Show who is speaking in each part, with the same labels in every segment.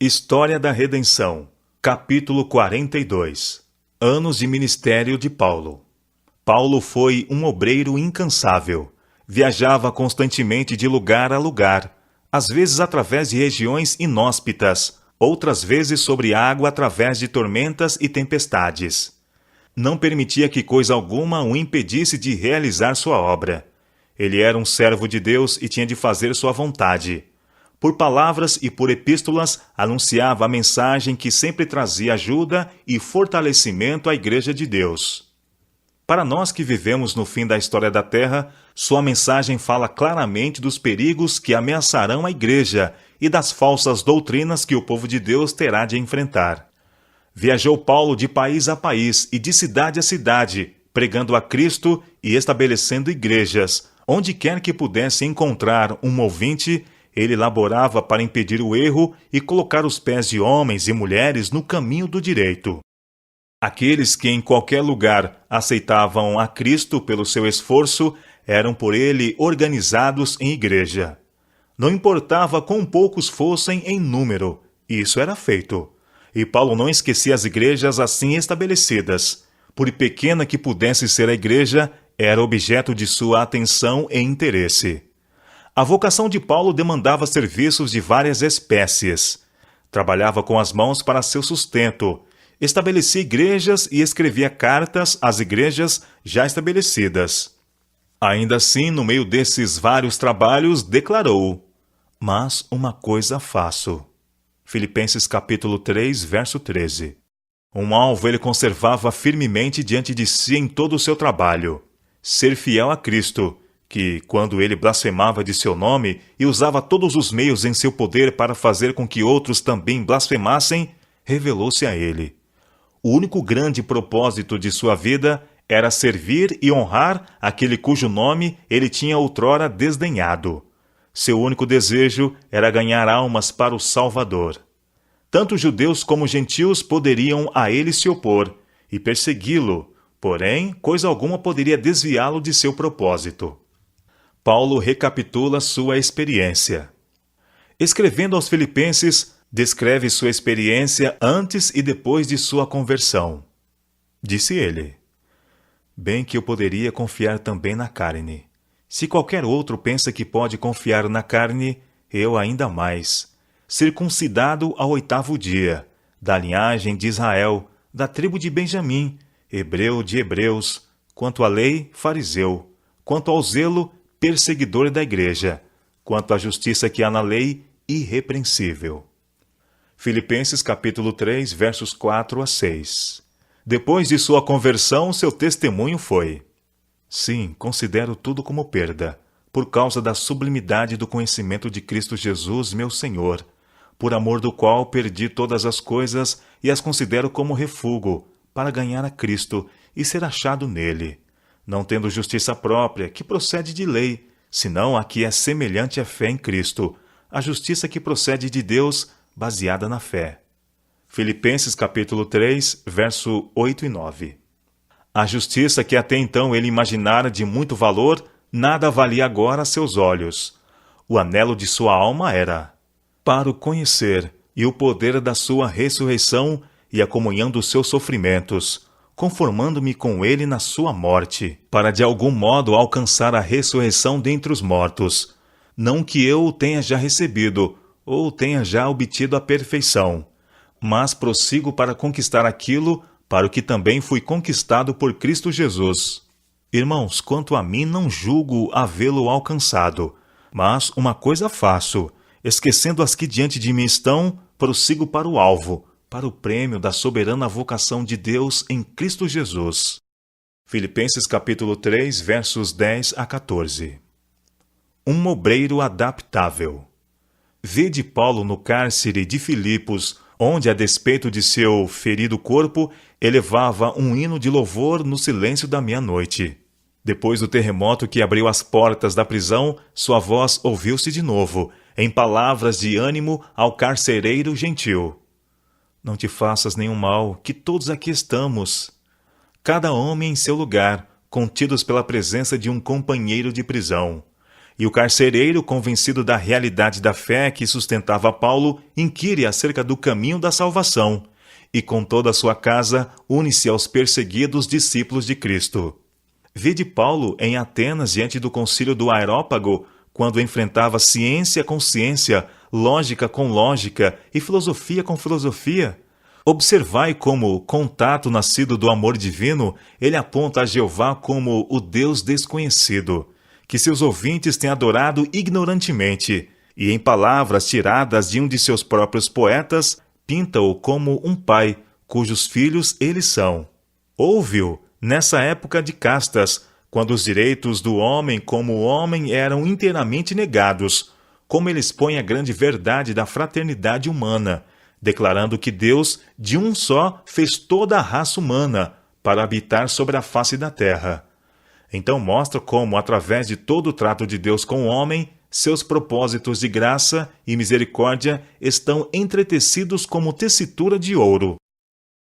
Speaker 1: História da Redenção, capítulo 42. Anos de ministério de Paulo. Paulo foi um obreiro incansável. Viajava constantemente de lugar a lugar, às vezes através de regiões inóspitas, outras vezes sobre água através de tormentas e tempestades. Não permitia que coisa alguma o impedisse de realizar sua obra. Ele era um servo de Deus e tinha de fazer sua vontade. Por palavras e por epístolas, anunciava a mensagem que sempre trazia ajuda e fortalecimento à Igreja de Deus. Para nós que vivemos no fim da história da Terra, sua mensagem fala claramente dos perigos que ameaçarão a Igreja e das falsas doutrinas que o povo de Deus terá de enfrentar. Viajou Paulo de país a país e de cidade a cidade, pregando a Cristo e estabelecendo igrejas. Onde quer que pudesse encontrar um ouvinte, ele laborava para impedir o erro e colocar os pés de homens e mulheres no caminho do direito. Aqueles que em qualquer lugar aceitavam a Cristo pelo seu esforço eram por ele organizados em igreja. Não importava quão poucos fossem em número, isso era feito. E Paulo não esquecia as igrejas assim estabelecidas. Por pequena que pudesse ser a igreja, era objeto de sua atenção e interesse. A vocação de Paulo demandava serviços de várias espécies. Trabalhava com as mãos para seu sustento, estabelecia igrejas e escrevia cartas às igrejas já estabelecidas. Ainda assim, no meio desses vários trabalhos, declarou: "Mas uma coisa faço." Filipenses capítulo 3, verso 13. Um alvo ele conservava firmemente diante de si em todo o seu trabalho: ser fiel a Cristo, que, quando ele blasfemava de seu nome e usava todos os meios em seu poder para fazer com que outros também blasfemassem, revelou-se a ele. O único grande propósito de sua vida era servir e honrar aquele cujo nome ele tinha outrora desdenhado. Seu único desejo era ganhar almas para o Salvador. Tanto judeus como gentios poderiam a ele se opor e persegui-lo, porém, coisa alguma poderia desviá-lo de seu propósito. Paulo recapitula sua experiência. Escrevendo aos Filipenses, descreve sua experiência antes e depois de sua conversão. Disse ele: "Bem que eu poderia confiar também na carne. Se qualquer outro pensa que pode confiar na carne, eu ainda mais. Circuncidado ao 8º dia, da linhagem de Israel, da tribo de Benjamim, hebreu de hebreus, quanto à lei, fariseu, quanto ao zelo, perseguidor da igreja, quanto à justiça que há na lei, irrepreensível." Filipenses capítulo 3, versos 4 a 6. Depois de sua conversão, seu testemunho foi: "Sim, considero tudo como perda, por causa da sublimidade do conhecimento de Cristo Jesus, meu Senhor, por amor do qual perdi todas as coisas e as considero como refúgio, para ganhar a Cristo e ser achado nele, não tendo justiça própria, que procede de lei, senão a que é semelhante à fé em Cristo, a justiça que procede de Deus, baseada na fé." Filipenses capítulo 3, verso 8 e 9. A justiça que até então ele imaginara de muito valor, nada valia agora a seus olhos. O anelo de sua alma era para o conhecer e o poder da sua ressurreição e a comunhão dos seus sofrimentos, conformando-me com ele na sua morte, para de algum modo alcançar a ressurreição dentre os mortos. Não que eu o tenha já recebido, ou tenha já obtido a perfeição, mas prossigo para conquistar aquilo para o que também fui conquistado por Cristo Jesus. Irmãos, quanto a mim, não julgo havê-lo alcançado, mas uma coisa faço, esquecendo as que diante de mim estão, prossigo para o alvo, para o prêmio da soberana vocação de Deus em Cristo Jesus. Filipenses capítulo 3, versos 10 a 14. Um obreiro adaptável. Vede Paulo no cárcere de Filipos, onde, a despeito de seu ferido corpo, elevava um hino de louvor no silêncio da meia-noite. Depois do terremoto que abriu as portas da prisão, sua voz ouviu-se de novo, em palavras de ânimo ao carcereiro gentil: "Não te faças nenhum mal, que todos aqui estamos, cada homem em seu lugar, contidos pela presença de um companheiro de prisão. e o carcereiro, convencido da realidade da fé que sustentava Paulo, inquire acerca do caminho da salvação, e com toda a sua casa une-se aos perseguidos discípulos de Cristo. Vide Paulo em Atenas diante do concílio do Areópago, quando enfrentava ciência com ciência, lógica com lógica e filosofia com filosofia. Observai como, contato nascido do amor divino, ele aponta a Jeová como o Deus desconhecido, que seus ouvintes têm adorado ignorantemente, e em palavras tiradas de um de seus próprios poetas, pinta-o como um pai, cujos filhos eles são. Ouve-o nessa época de castas, quando os direitos do homem como homem eram inteiramente negados, como ele expõe a grande verdade da fraternidade humana, declarando que Deus, de um só, fez toda a raça humana para habitar sobre a face da terra. Então mostra como, através de todo o trato de Deus com o homem, seus propósitos de graça e misericórdia estão entretecidos como tessitura de ouro.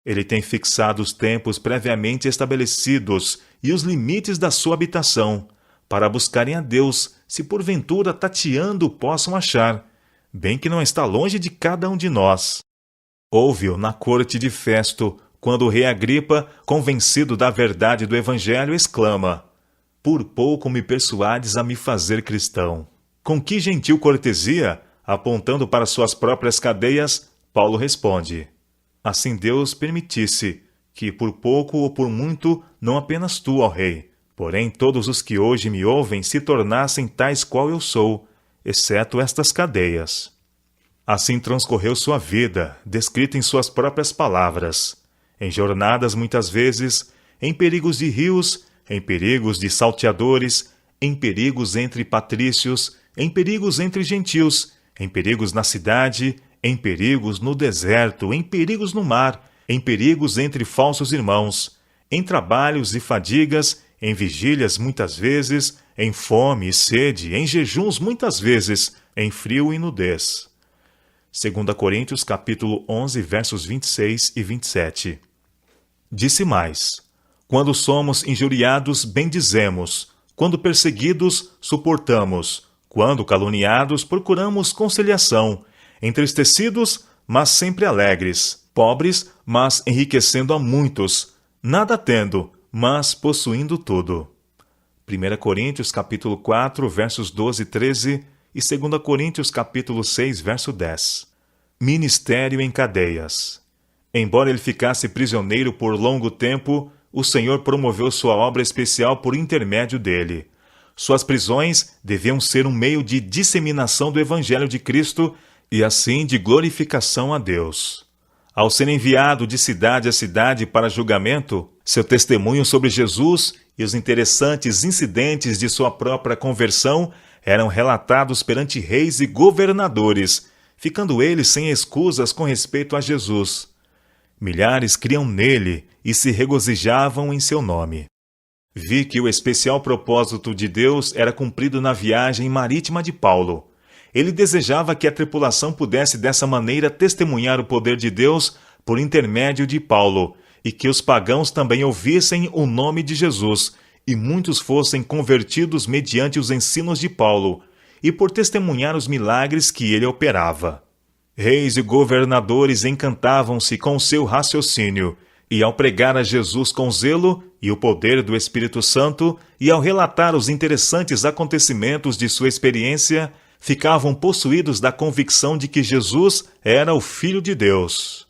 Speaker 1: Ele tem fixado os tempos previamente estabelecidos e os limites da sua habitação, para buscarem a Deus, se porventura tateando possam achar, bem que não está longe de cada um de nós. Ouve-o na corte de Festo, quando o rei Agripa, convencido da verdade do Evangelho, exclama: por pouco me persuades a me fazer cristão. Com que gentil cortesia, apontando para suas próprias cadeias, Paulo responde: assim Deus permitisse que, por pouco ou por muito, não apenas tu, ó rei, porém todos os que hoje me ouvem se tornassem tais qual eu sou, exceto estas cadeias. Assim transcorreu sua vida, descrita em suas próprias palavras, em jornadas muitas vezes, em perigos de rios, em perigos de salteadores, em perigos entre patrícios, em perigos entre gentios, em perigos na cidade, em perigos no deserto, em perigos no mar, em perigos entre falsos irmãos, em trabalhos e fadigas, em vigílias muitas vezes, em fome e sede, em jejuns muitas vezes, em frio e nudez. 2 Coríntios capítulo 11, versos 26 e 27. Disse mais: quando somos injuriados, bendizemos; quando perseguidos, suportamos; quando caluniados, procuramos conciliação; entristecidos, mas sempre alegres; pobres, mas enriquecendo a muitos; nada tendo, mas possuindo tudo. 1 Coríntios capítulo 4, versos 12 e 13 e 2 Coríntios capítulo 6, verso 10. Ministério em cadeias. Embora ele ficasse prisioneiro por longo tempo, o Senhor promoveu sua obra especial por intermédio dele. Suas prisões deviam ser um meio de disseminação do Evangelho de Cristo e assim de glorificação a Deus. Ao ser enviado de cidade a cidade para julgamento, seu testemunho sobre Jesus e os interessantes incidentes de sua própria conversão eram relatados perante reis e governadores, ficando eles sem escusas com respeito a Jesus. Milhares criam nele e se regozijavam em seu nome. Vi que o especial propósito de Deus era cumprido na viagem marítima de Paulo. Ele desejava que a tripulação pudesse dessa maneira testemunhar o poder de Deus por intermédio de Paulo, e que os pagãos também ouvissem o nome de Jesus, e muitos fossem convertidos mediante os ensinos de Paulo, e por testemunhar os milagres que ele operava. Reis e governadores encantavam-se com o seu raciocínio, e ao pregar a Jesus com zelo e o poder do Espírito Santo, e ao relatar os interessantes acontecimentos de sua experiência, ficavam possuídos da convicção de que Jesus era o Filho de Deus.